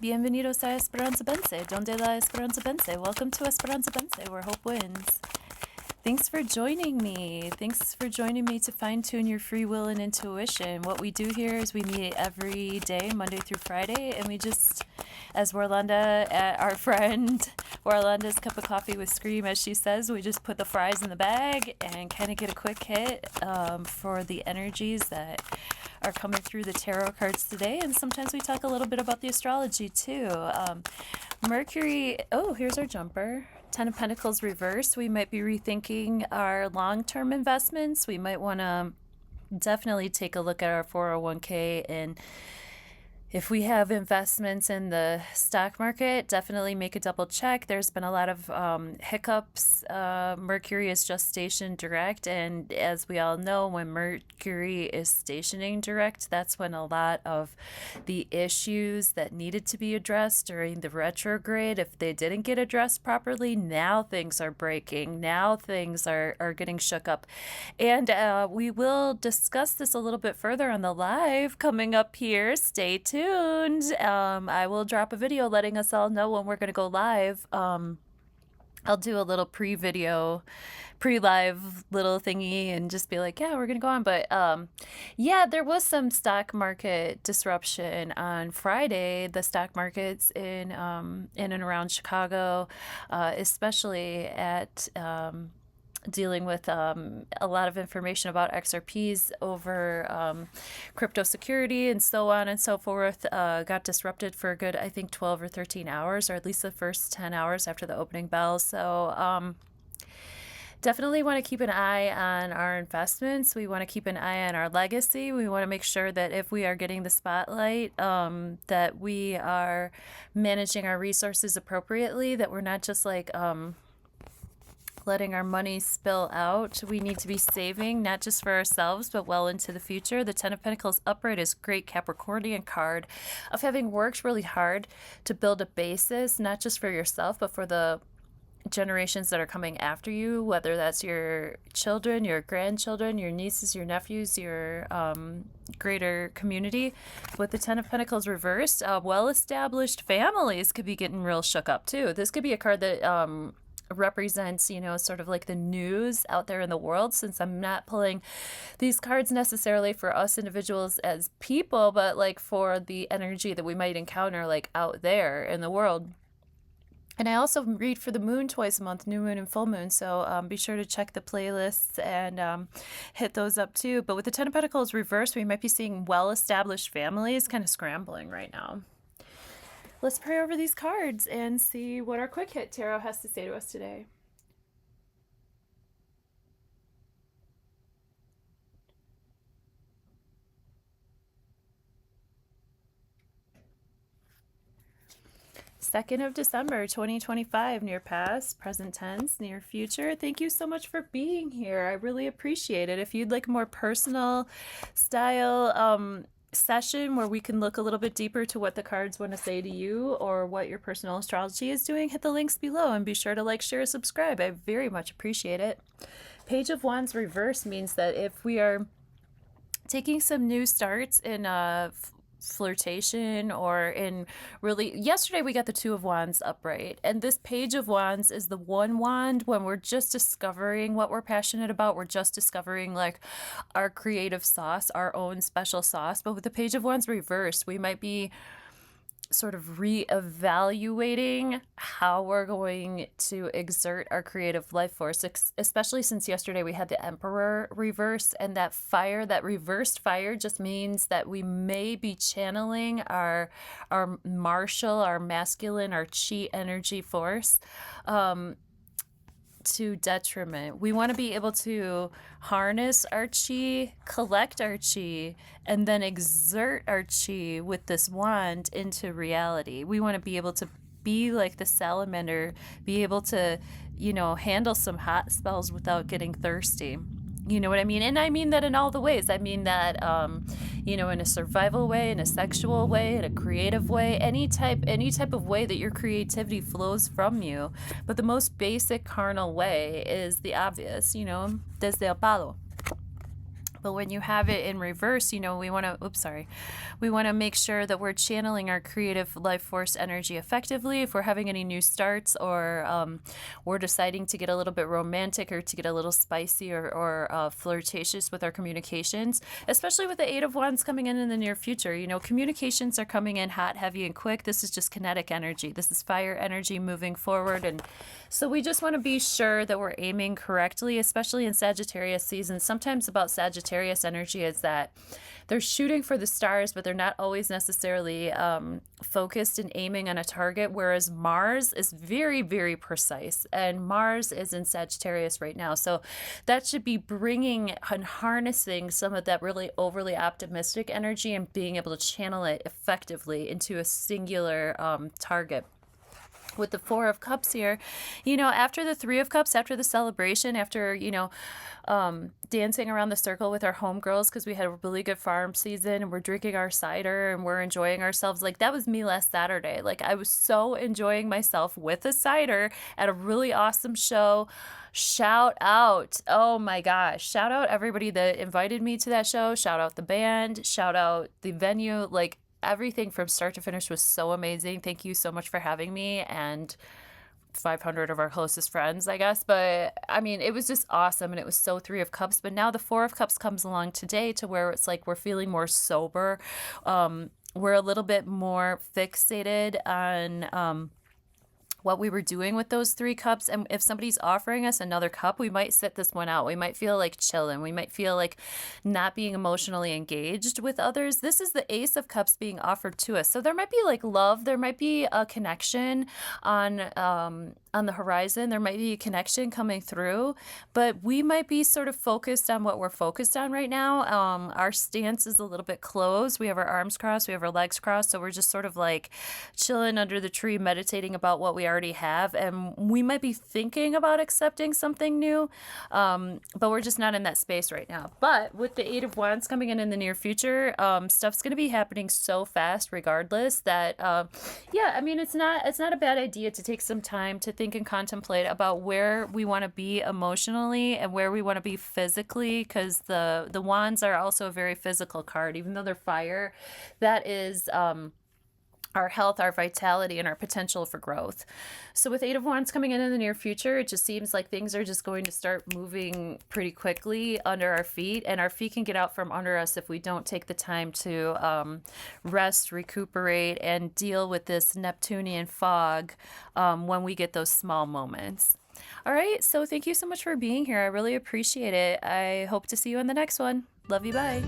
Bienvenidos a Esperanza Bense, donde la Esperanza Bense. Welcome to Esperanza Bense, where hope wins. Thanks for joining me. Thanks for joining me to fine-tune your free will and intuition. What we do here is we meet every day, Monday through Friday, and we just, as Warlanda, our friend, Warlanda's cup of coffee with Scream, as she says, we just put the fries in the bag and kind of get a quick hit for the energies that are coming through the tarot cards today. And sometimes we talk a little bit about the astrology too. Mercury, oh, here's our jumper. Ten of Pentacles reversed. We might be rethinking our long-term investments. We might want to definitely take a look at our 401k, and if we have investments in the stock market, definitely make a double check. There's been a lot of hiccups. Mercury is just stationed direct, and as we all know, when Mercury is stationing direct, that's when a lot of the issues that needed to be addressed during the retrograde, if they didn't get addressed properly, now things are breaking. Now things are getting shook up. And we will discuss this a little bit further on the live coming up here. Stay tuned. I will drop a video letting us all know when we're going to go live. I'll do a little pre-live little thingy and just be like, yeah, we're going to go on. But yeah, there was some stock market disruption on Friday. The stock markets in and around Chicago, especially at dealing with a lot of information about XRPs over crypto security and so on and so forth, got disrupted for a good, I think, 12 or 13 hours, or at least the first 10 hours after the opening bell. So definitely want to keep an eye on our investments. We want to keep an eye on our legacy. We want to make sure that if we are getting the spotlight, that we are managing our resources appropriately, that we're not just like letting our money spill out. We need to be saving, not just for ourselves, but well into the future. The Ten of Pentacles upright is a great Capricornian card of having worked really hard to build a basis, not just for yourself, but for the generations that are coming after you, whether that's your children, your grandchildren, your nieces, your nephews, your greater community. With the Ten of Pentacles reversed, well-established families could be getting real shook up too. This could be a card that represents, you know, sort of like the news out there in the world, since I'm not pulling these cards necessarily for us individuals as people, but like for the energy that we might encounter like out there in the world. And I also read for the moon twice a month, new moon and full moon. So be sure to check the playlists and hit those up too. But with the Ten of Pentacles reversed, we might be seeing well-established families kind of scrambling right now. Let's pray over these cards and see what our Quick Hit Tarot has to say to us today. December 2nd, 2025, near past, present tense, near future. Thank you so much for being here. I really appreciate it. If you'd like a more personal style session where we can look a little bit deeper to what the cards want to say to you or what your personal astrology is doing, hit the links below and be sure to like, share, subscribe. I very much appreciate it. Page of Wands reverse means that if we are taking some new starts in flirtation or in really, yesterday we got the Two of Wands upright, and this Page of Wands is the one wand when we're just discovering what we're passionate about. We're just discovering like our creative sauce, our own special sauce. But with the Page of Wands reversed, we might be sort of re-evaluating how we're going to exert our creative life force, especially since yesterday we had the Emperor reverse, and that fire, that reversed fire, just means that we may be channeling our martial, our masculine, our chi energy force to detriment. We want to be able to harness our chi, collect our chi, and then exert our chi with this wand into reality. We want to be able to be like the salamander, be able to, you know, handle some hot spells without getting thirsty. You know what I mean? And I mean that in all the ways. I mean that, you know, in a survival way, in a sexual way, in a creative way, any type of way that your creativity flows from you. But the most basic carnal way is the obvious, you know, desde el palo. But when you have it in reverse, you know, we want to, oops, sorry. We want to make sure that we're channeling our creative life force energy effectively. If we're having any new starts, or we're deciding to get a little bit romantic, or to get a little spicy, or flirtatious with our communications, especially with the Eight of Wands coming in the near future. You know, communications are coming in hot, heavy, and quick. This is just kinetic energy. This is fire energy moving forward. And so we just want to be sure that we're aiming correctly, especially in Sagittarius season. Sometimes about Sagittarius energy is that they're shooting for the stars, but they're not always necessarily focused and aiming on a target, whereas Mars is very, very precise. And Mars is in Sagittarius right now. So that should be bringing and harnessing some of that really overly optimistic energy and being able to channel it effectively into a singular target. With the Four of Cups here, you know, after the Three of Cups, after the celebration, after, you know, dancing around the circle with our homegirls because we had a really good farm season and we're drinking our cider and we're enjoying ourselves. Like, that was me last Saturday. Like, I was so enjoying myself with a cider at a really awesome show. Shout out. Oh my gosh. Shout out everybody that invited me to that show. Shout out the band. Shout out the venue. Like, everything from start to finish was so amazing. Thank you so much for having me, and 500 of our closest friends, I guess. But I mean, it was just awesome, and it was so Three of Cups. But now the Four of Cups comes along today, to where it's like we're feeling more sober. We're a little bit more fixated on what we were doing with those three cups. And if somebody's offering us another cup, we might sit this one out. We might feel like chilling. We might feel like not being emotionally engaged with others. This is the Ace of Cups being offered to us. So there might be like love. There might be a connection on the horizon. There might be a connection coming through, but we might be sort of focused on what we're focused on right now. Our stance is a little bit closed. We have our arms crossed. We have our legs crossed. So we're just sort of like chilling under the tree, meditating about what we already have. And we might be thinking about accepting something new, but we're just not in that space right now. But with the Eight of Wands coming in the near future, stuff's going to be happening so fast regardless that, yeah, I mean, it's not a bad idea to take some time to think and contemplate about where we want to be emotionally and where we want to be physically, because the wands are also a very physical card. Even though they're fire, that is our health, our vitality, and our potential for growth. So with Eight of Wands coming in the near future, it just seems like things are just going to start moving pretty quickly under our feet, and our feet can get out from under us if we don't take the time to rest, recuperate, and deal with this Neptunian fog when we get those small moments. All right, so thank you so much for being here. I really appreciate it. I hope to see you in the next one. Love you, bye.